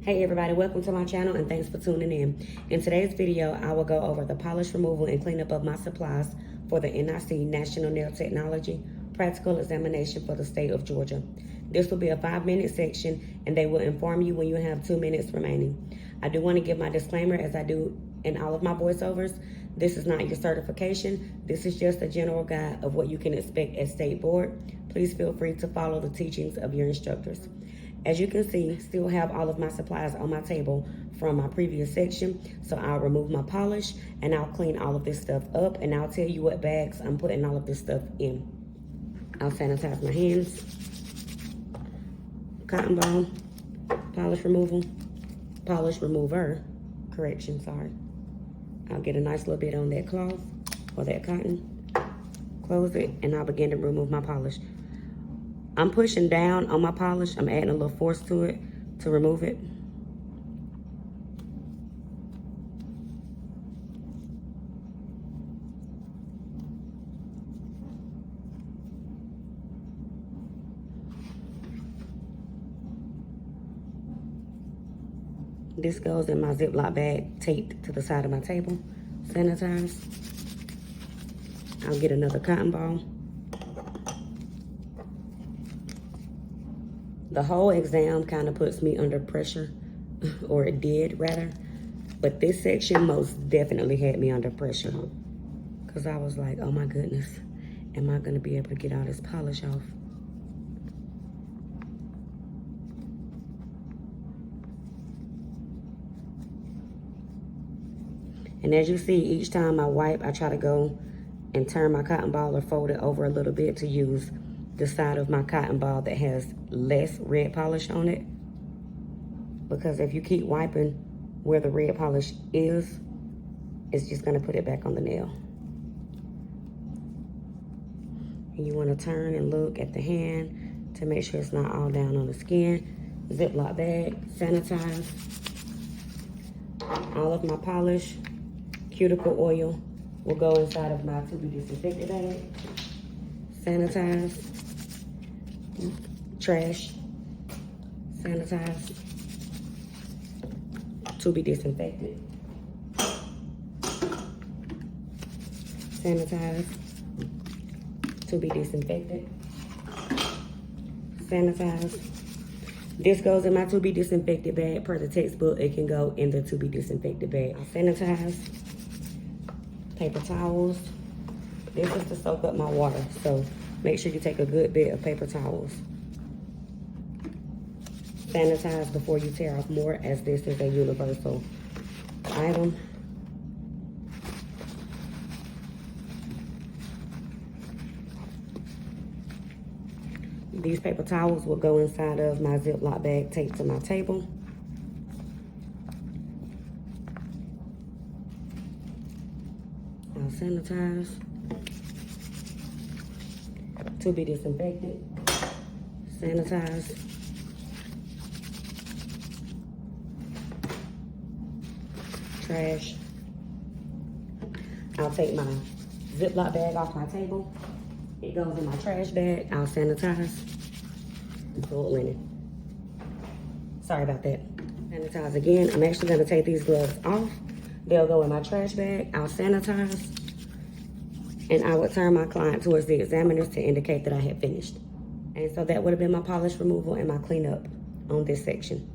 Hey everybody, welcome to my channel and thanks for tuning in. In today's video, I will go over the polish removal and cleanup of my supplies for the NIC National Nail Technology Practical Examination for the state of Georgia. This will be a 5-minute section and they will inform you when you have 2 minutes remaining. I do want to give my disclaimer as I do in all of my voiceovers. This is not your certification. This is just a general guide of what you can expect at State Board. Please feel free to follow the teachings of your instructors. As you can see, still have all of my supplies on my table from my previous section. So I'll remove my polish and I'll clean all of this stuff up and I'll tell you what bags I'm putting all of this stuff in. I'll sanitize my hands. Cotton ball, polish removal, polish remover, correction, sorry. I'll get a nice little bit on that cloth or that cotton, close it, and I'll begin to remove my polish. I'm pushing down on my polish. I'm adding a little force to it to remove it. This goes in my Ziploc bag taped to the side of my table, sanitized. I'll get another cotton ball. The whole exam kind of puts me under pressure, or it did rather, but this section most definitely had me under pressure because I was like, oh my goodness, am I gonna be able to get all this polish off? And as you see, each time I wipe, I try to go and turn my cotton ball or fold it over a little bit to use the side of my cotton ball that has less red polish on it. Because if you keep wiping where the red polish is, it's just gonna put it back on the nail. And you wanna turn and look at the hand to make sure it's not all down on the skin. Ziploc bag, sanitize. All of my polish, cuticle oil will go inside of my to be disinfected bag. Sanitize. Trash, sanitize, to be disinfected, sanitize, to be disinfected, sanitize. This goes in my to be disinfected bag. Per the textbook, it can go in the to be disinfected bag. Sanitize, paper towels. This is to soak up my water, so make sure you take a good bit of paper towels. Sanitize before you tear off more, as this is a universal item. These paper towels will go inside of my Ziploc bag taped to my table. I'll sanitize. To be disinfected, sanitize, trash. I'll take my Ziploc bag off my table. It goes in my trash bag. I'll sanitize and fold linen. Sorry about that. Sanitize again. I'm actually gonna take these gloves off. They'll go in my trash bag. I'll sanitize. And I would turn my client towards the examiners to indicate that I had finished. And so that would have been my polish removal and my cleanup on this section.